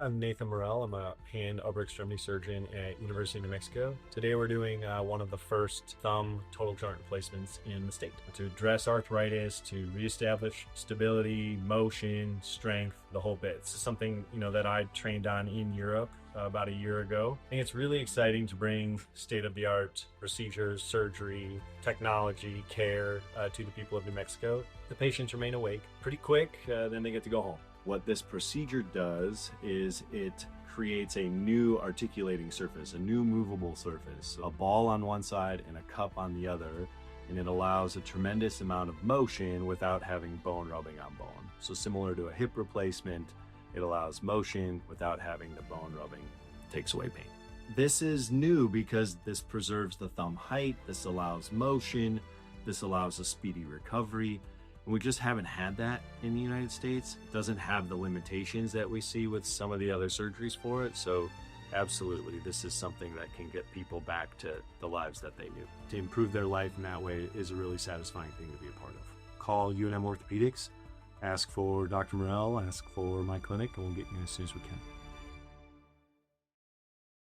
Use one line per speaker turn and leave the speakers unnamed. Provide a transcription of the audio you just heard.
I'm Nathan Morrell. I'm a hand upper extremity surgeon at University of New Mexico. Today we're doing one of the first thumb total joint replacements in the state to address arthritis, to reestablish stability, motion, strength, the whole bit. This is something that I trained on in Europe about a year ago. I think it's really exciting to bring state-of-the-art procedures, surgery, technology, care to the people of New Mexico. The patients remain awake pretty quick, then they get to go home.
What this procedure does is it creates a new articulating surface, a new movable surface, a ball on one side and a cup on the other, and it allows a tremendous amount of motion without having bone rubbing on bone. So similar to a hip replacement, it allows motion without having the bone rubbing, takes away pain. This is new because this preserves the thumb height, this allows motion, this allows a speedy recovery. We just haven't had that in the United States. It doesn't have the limitations that we see with some of the other surgeries for it. So absolutely, this is something that can get people back to the lives that they knew. To improve their life in that way is a really satisfying thing to be a part of. Call UNM Orthopaedics, ask for Dr. Morrell, ask for my clinic, and we'll get you as soon as we can.